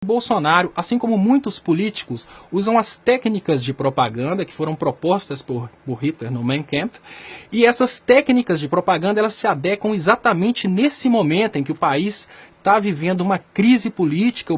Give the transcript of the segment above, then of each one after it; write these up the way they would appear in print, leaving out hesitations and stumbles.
Bolsonaro, assim como muitos políticos, usam as técnicas de propaganda que foram propostas por Hitler no Mein Kampf, e essas técnicas de propaganda elas se adequam exatamente nesse momento em que o país está vivendo uma crise política, o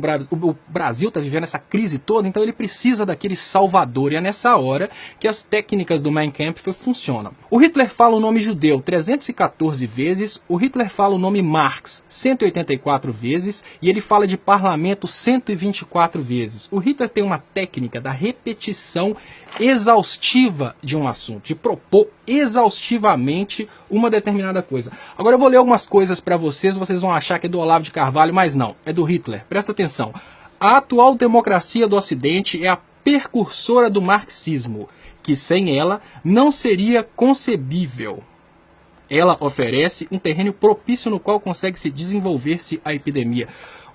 Brasil está vivendo essa crise toda, então ele precisa daquele salvador, e é nessa hora que as técnicas do Mein Kampf funcionam. O Hitler fala o nome judeu 314 vezes, o Hitler fala o nome Marx 184 vezes, e ele fala de parlamento 124 vezes. O Hitler tem uma técnica da repetição exaustiva de um assunto, de propor exaustivamente uma determinada coisa. Agora eu vou ler algumas coisas para vocês vão achar que é do Olavo de Carvalho, mas não, é do Hitler. Presta atenção. A atual democracia do Ocidente é a precursora do marxismo, que sem ela não seria concebível. Ela oferece um terreno propício no qual consegue-se desenvolver-se a epidemia.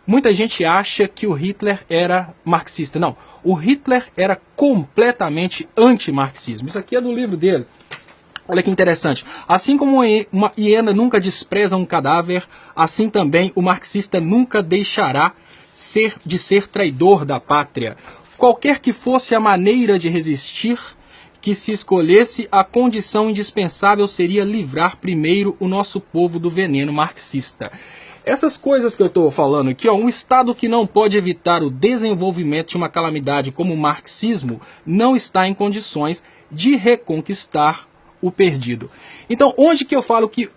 Muita gente acha que o Hitler era marxista. Não, o Hitler era completamente anti-marxismo. Isso aqui é do livro dele. Olha que interessante. Assim como uma hiena nunca despreza um cadáver, assim também o marxista nunca deixará de ser traidor da pátria. Qualquer que fosse a maneira de resistir, que se escolhesse, a condição indispensável seria livrar primeiro o nosso povo do veneno marxista. Essas coisas que eu estou falando aqui, um Estado que não pode evitar o desenvolvimento de uma calamidade como o marxismo, não está em condições de reconquistar o perdido. Então, onde que eu falo que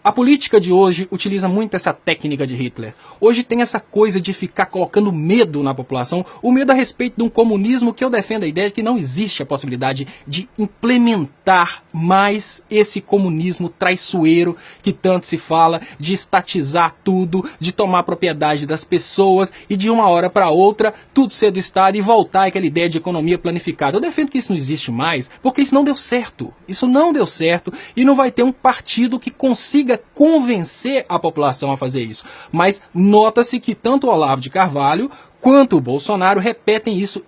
a política de hoje utiliza muito essa técnica de Hitler? Hoje tem essa coisa de ficar colocando medo na população, o medo a respeito de um comunismo que eu defendo a ideia de que não existe a possibilidade de implementar mais esse comunismo traiçoeiro que tanto se fala, de estatizar tudo, de tomar propriedade das pessoas e de uma hora para outra tudo ser do Estado e voltar àquela ideia de economia planificada. Eu defendo que isso não existe mais, porque isso não deu certo. Isso não deu certo e não vai ter um partido que consiga convencer a população a fazer isso. Mas nota-se que tanto o Olavo de Carvalho quanto o Bolsonaro repetem isso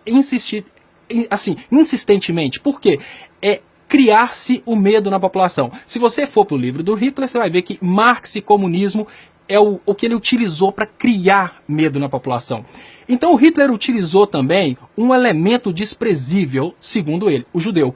insistentemente. Por quê? É criar-se o medo na população. Se você for para o livro do Hitler, você vai ver que Marx e comunismo é o que ele utilizou para criar medo na população. Então o Hitler utilizou também um elemento desprezível, segundo ele, o judeu.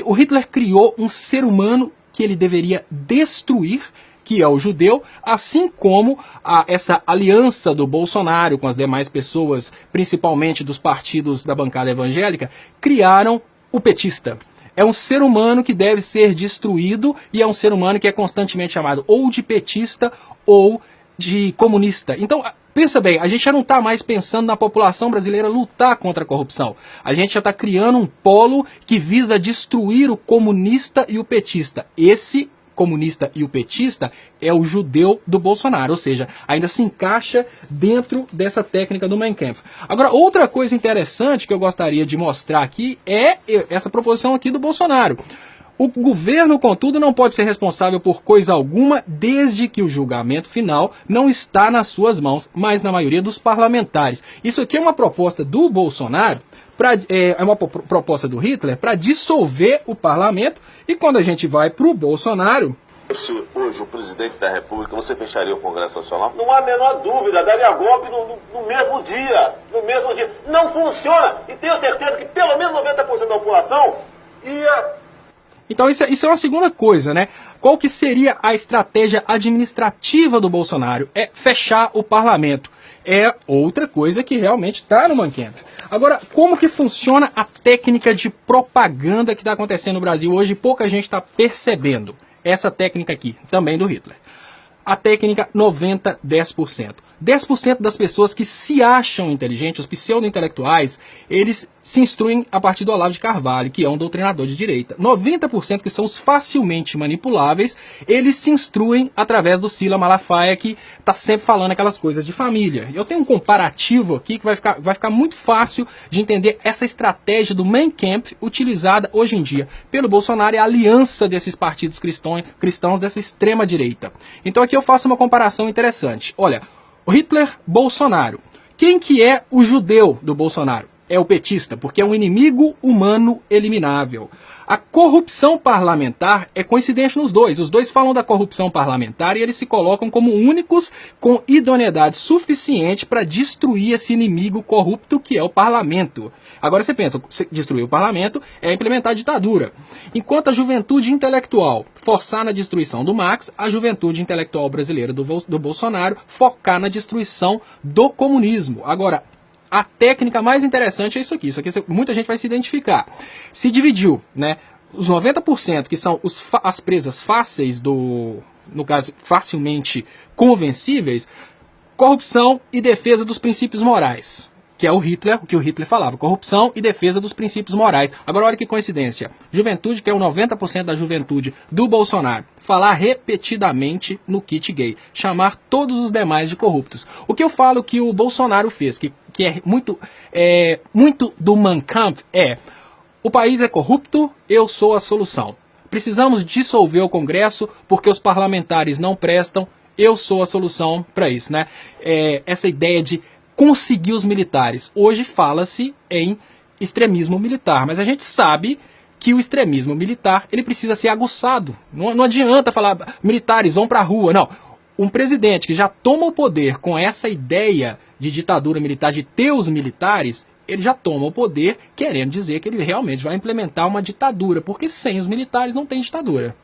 O Hitler criou um ser humano que ele deveria destruir, que é o judeu, assim como essa aliança do Bolsonaro com as demais pessoas, principalmente dos partidos da bancada evangélica, criaram o petista. É um ser humano que deve ser destruído e é um ser humano que é constantemente chamado ou de petista ou de comunista. Então, pensa bem, a gente já não está mais pensando na população brasileira lutar contra a corrupção. A gente já está criando um polo que visa destruir o comunista e o petista. Esse comunista e o petista é o judeu do Bolsonaro, ou seja, ainda se encaixa dentro dessa técnica do Mein Kampf. Agora, outra coisa interessante que eu gostaria de mostrar aqui é essa proposição aqui do Bolsonaro. O governo, contudo, não pode ser responsável por coisa alguma desde que o julgamento final não está nas suas mãos, mas na maioria dos parlamentares. Isso aqui é uma proposta do Bolsonaro, é uma proposta do Hitler para dissolver o parlamento, e quando a gente vai para o Bolsonaro... Se hoje o presidente da República, você fecharia o Congresso Nacional? Não há a menor dúvida, daria golpe no mesmo dia. No mesmo dia. Não funciona, e tenho certeza que pelo menos 90% da população ia... Então isso é uma segunda coisa, né? Qual que seria a estratégia administrativa do Bolsonaro? É fechar o parlamento. É outra coisa que realmente está no Mein Kampf. Agora, como que funciona a técnica de propaganda que está acontecendo no Brasil hoje? Pouca gente está percebendo essa técnica aqui, também do Hitler. A técnica 90-10%. 10% das pessoas que se acham inteligentes, os pseudo-intelectuais, eles se instruem a partir do Olavo de Carvalho, que é um doutrinador de direita. 90% que são os facilmente manipuláveis, eles se instruem através do Sila Malafaia, que está sempre falando aquelas coisas de família. Eu tenho um comparativo aqui que vai ficar muito fácil de entender essa estratégia do Mein Kampf utilizada hoje em dia pelo Bolsonaro e a aliança desses partidos cristãos dessa extrema direita. Então aqui eu faço uma comparação interessante. Olha, Hitler, Bolsonaro. Quem que é o judeu do Bolsonaro? é o petista, porque é um inimigo humano eliminável. A corrupção parlamentar é coincidente nos dois. Os dois falam da corrupção parlamentar e eles se colocam como únicos com idoneidade suficiente para destruir esse inimigo corrupto que é o parlamento. Agora você pensa, destruir o parlamento é implementar a ditadura. Enquanto a juventude intelectual forçar na destruição do Marx, a juventude intelectual brasileira do Bolsonaro focar na destruição do comunismo. Agora, a técnica mais interessante é isso aqui muita gente vai se identificar. Se dividiu, né, os 90% que são as presas fáceis no caso, facilmente convencíveis, corrupção e defesa dos princípios morais, que é o que o Hitler falava, corrupção e defesa dos princípios morais. Agora olha que coincidência, juventude, que é o 90% da juventude do Bolsonaro, falar repetidamente no kit gay, chamar todos os demais de corruptos. O que eu falo que o Bolsonaro fez, que é muito do Mein Kampf, o país é corrupto, eu sou a solução. Precisamos dissolver o Congresso porque os parlamentares não prestam, eu sou a solução para isso, né? Essa ideia de conseguir os militares. Hoje fala-se em extremismo militar, mas a gente sabe que o extremismo militar ele precisa ser aguçado. Não adianta falar militares vão para a rua, não. Um presidente que já toma o poder com essa ideia de ditadura militar, de ter os militares, ele já toma o poder querendo dizer que ele realmente vai implementar uma ditadura, porque sem os militares não tem ditadura.